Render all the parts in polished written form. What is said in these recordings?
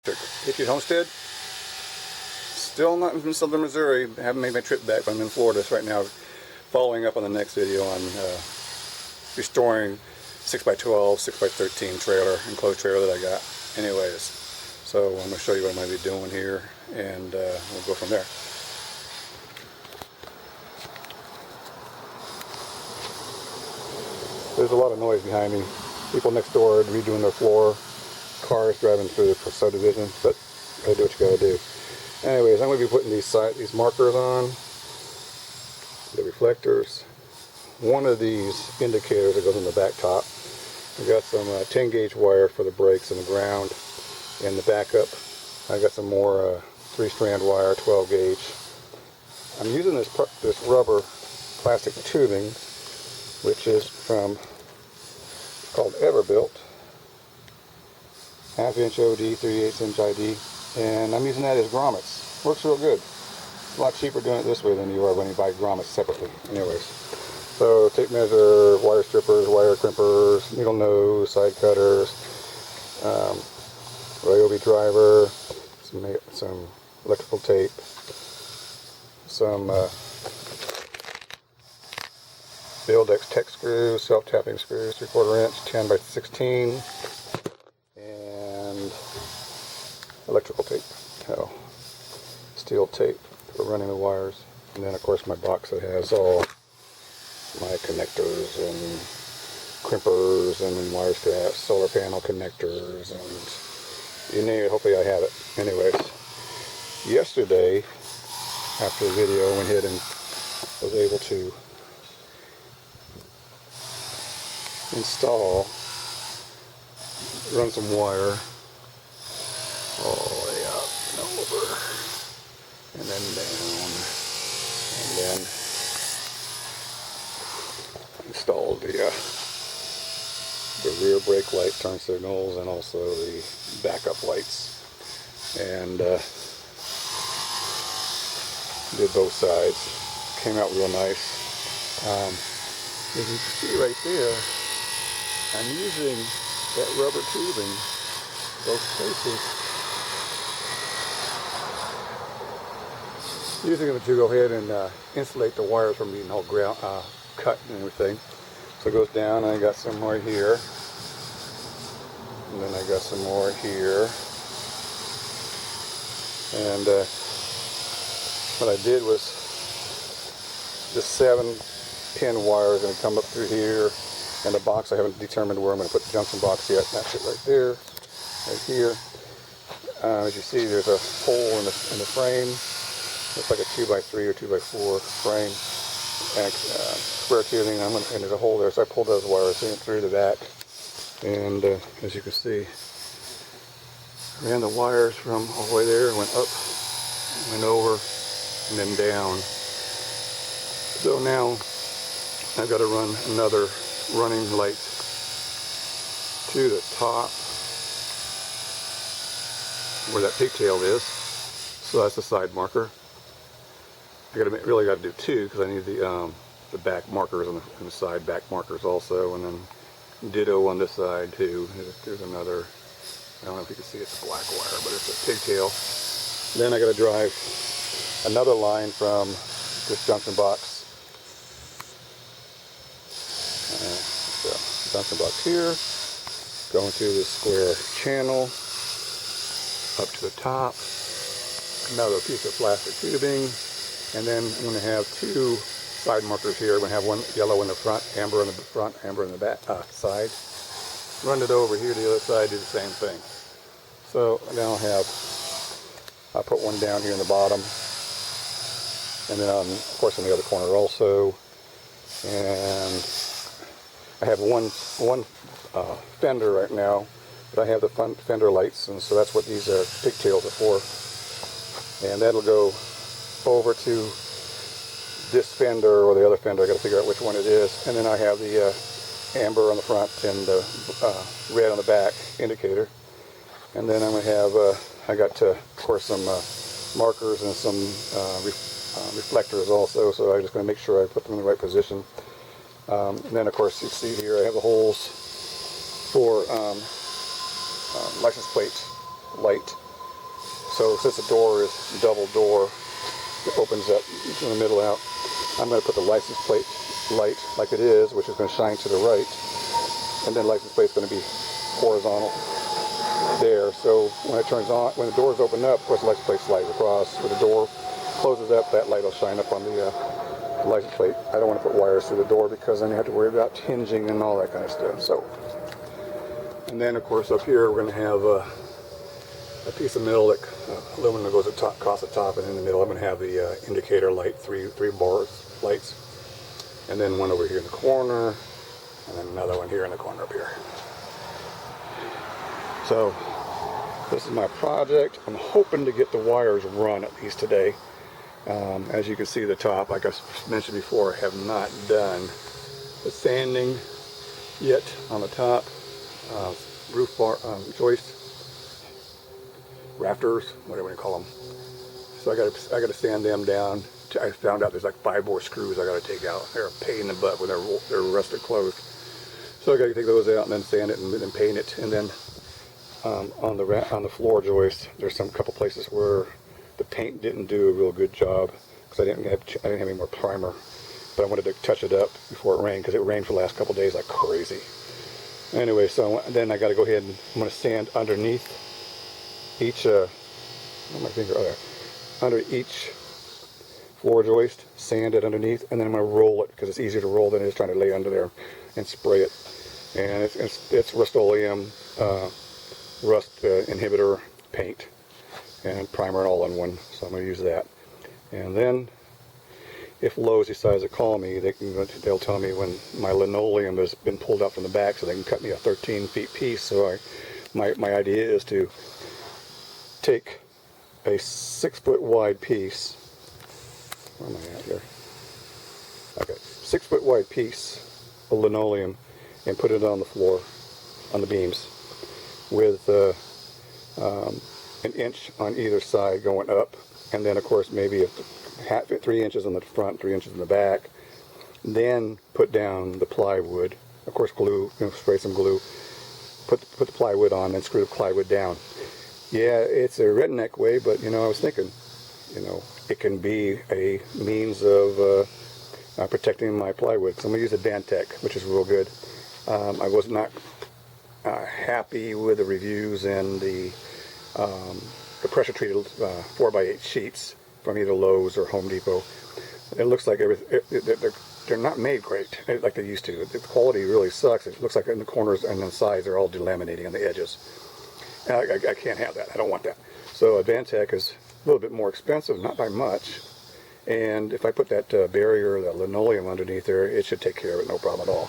Patriot Homestead. Still not in southern Missouri. I haven't made my trip back, but I'm in Florida right now, following up on the next video on restoring 6x12, 6x13 trailer, enclosed trailer that I got. Anyways, so I'm going to show you what I'm going to be doing here, and we'll go from there. There's a lot of noise behind me. People next door are redoing their floor. Cars driving through the subdivision, but gotta do what you gotta do. Anyways, I'm going to be putting these markers on, the reflectors. One of these indicators that goes on the back top. I got some 10 gauge wire for the brakes and the ground, and the backup. I got some more 3-strand wire, 12 gauge. I'm using this rubber plastic tubing, which is from, it's called Everbuilt. 1/2 inch OD, 3/8 inch ID, and I'm using that as grommets. Works real good. It's a lot cheaper doing it this way than you are when you buy grommets separately. Anyways, so tape measure, wire strippers, wire crimpers, needle nose, side cutters, Ryobi driver, some electrical tape, some Buildex Tech screws, self-tapping screws, 3/4 inch, 10 by 16. Electrical tape, steel tape for running the wires, and then of course my box that has all my connectors and crimpers and wire straps, solar panel connectors, and you name it. Hopefully I have it. Anyways, yesterday after the video I went ahead and was able to run some wire all the way up and over, and then down, and then installed the rear brake light turn signals, and also the backup lights, and did both sides. Came out real nice. As you can see right there, I'm using that rubber tubing both places. Using them to go ahead and insulate the wires from being all cut and everything. So it goes down, and I got some more here, and then I got some more here, and what I did was this 7-pin wire is going to come up through here, and the box I haven't determined where I'm going to put the junction box yet. That's it right there, right here. As you see, there's a hole in the frame. Looks like a 2x3 or 2x4 frame, and square tubing, and there's a hole there, so I pulled those wires in through the back, and as you can see, ran the wires from all the way there, went up, went over, and then down. So now I've got to run another running light to the top where that pigtail is. So that's the side marker. I really got to do two, because I need the back markers and the side back markers also, and then ditto on this side too. There's another, I don't know if you can see, it's a black wire, but it's a pigtail. Then I got to drive another line from this junction box. So junction box here, going through this square channel up to the top. Another piece of plastic tubing. And then I'm going to have two side markers here. I'm going to have one yellow in the front, amber in the front, amber in the back side. Run it over here to the other side, do the same thing. So now I'll put one down here in the bottom, and then of course on the other corner also. And I have one fender right now, but I have the front fender lights, and so that's what these pigtails are for. And that'll go over to this fender or the other fender. I got to figure out which one it is. And then I have the amber on the front and the red on the back indicator. And then I'm going to have I got of course some markers and some reflectors also. So I'm just going to make sure I put them in the right position. And then of course you see here I have the holes for license plate light. So since the door is double door, it opens up in the middle out. I'm going to put the license plate light like it is, which is going to shine to the right, and then license plate's going to be horizontal there. So when it turns on, when the doors open up, of course the license plate slides across. When the door closes up, that light will shine up on the license plate. I don't want to put wires through the door because then you have to worry about hinging and all that kind of stuff. So, and then of course up here we're going to have a piece of metal, like aluminum that goes across the top, and in the middle I'm going to have the indicator light, three bars lights, and then one over here in the corner, and then another one here in the corner up here. So this is my project. I'm hoping to get the wires run at least today. As you can see, the top, like I mentioned before, I have not done the sanding yet on the top, roof bar, joist, rafters, whatever you call them. So I got to sand them down. I found out there's like 5 more screws I got to take out. They're a pain in the butt when they're rusted closed. So I got to take those out and then sand it and then paint it. And then on the floor joist, there's some couple places where the paint didn't do a real good job because I didn't have any more primer. But I wanted to touch it up before it rained, because it rained for the last couple days like crazy. Anyway, so then I got to go ahead and I'm going to sand underneath each under each floor joist, sand it underneath, and then I'm going to roll it because it's easier to roll than it is trying to lay under there and spray it. And it's Rust-Oleum rust inhibitor paint and primer all in one, so I'm going to use that. And then if Lowe's decides to call me, they'll tell me when my linoleum has been pulled out from the back, so they can cut me a 13-foot piece. So my idea is to take a 6-foot wide piece. Where am I at here? Okay, 6-foot wide piece of linoleum and put it on the floor, on the beams, with an inch on either side going up, and then of course maybe 3 inches on the front, 3 inches in the back. Then put down the plywood. Of course, glue. Spray some glue. Put the plywood on, and screw the plywood down. Yeah, it's a redneck way, but I was thinking, it can be a means of protecting my plywood. So I'm gonna use a Dantec, which is real good. I was not happy with the reviews and the pressure treated 4x8 sheets from either Lowe's or Home Depot. It looks like they're not made great like they used to. The quality really sucks. It looks like in the corners and the sides they're all delaminating on the edges. And I can't have that. I don't want that. So Advantech is a little bit more expensive, not by much. And if I put that barrier, that linoleum underneath there, it should take care of it, no problem at all.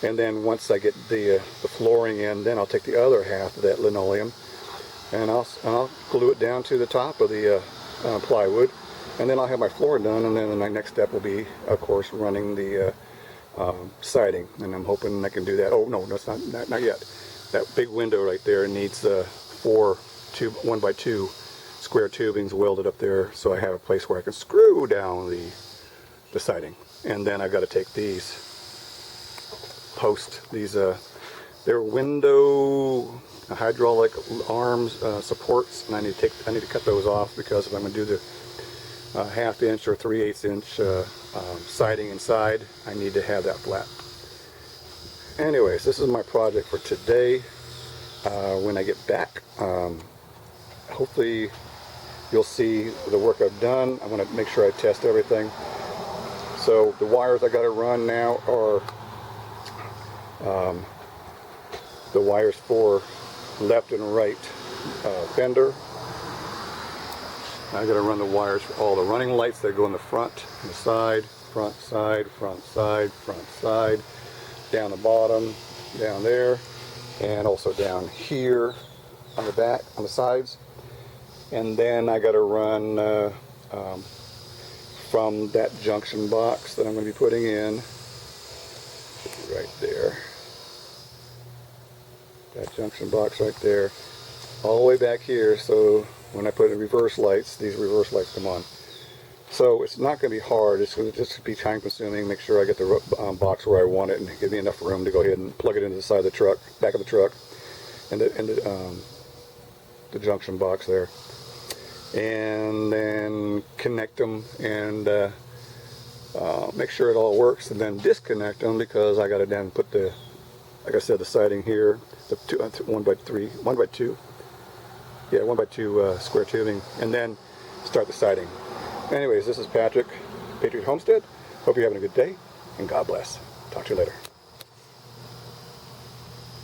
And then once I get the flooring in, then I'll take the other half of that linoleum and I'll glue it down to the top of the plywood, and then I'll have my floor done. And then my next step will be, of course, running the siding. And I'm hoping I can do that. Oh no, that's not yet. That big window right there needs 4 1x2 square tubings welded up there, so I have a place where I can screw down the siding. And then I've got to take these posts, they're window hydraulic arms supports, and I need to cut those off, because if I'm going to do the 1/2 inch or 3/8 inch siding inside, I need to have that flat. Anyways, this is my project for today. When I get back, hopefully you'll see the work I've done. I want to make sure I test everything. So the wires I got to run now are the wires for left and right fender. I got to run the wires for all the running lights that go in the front, and the side, front side, front side, front side, down the bottom, down there, and also down here on the back, on the sides. And then I got to run from that junction box that I'm going to be putting in right there, that junction box right there, all the way back here, so when I put in reverse lights, these reverse lights come on. So it's not going to be hard. It's going to just be time consuming. Make sure I get the box where I want it, and give me enough room to go ahead and plug it into the side of the truck, back of the truck, and the junction box there. and then connect them and make sure it all works, and then disconnect them because I got to then put the, like I said, the siding here, the 1x2 square tubing, and then start the siding. Anyways, this is Patrick, Patriot Homestead. Hope you're having a good day, and God bless. Talk to you later.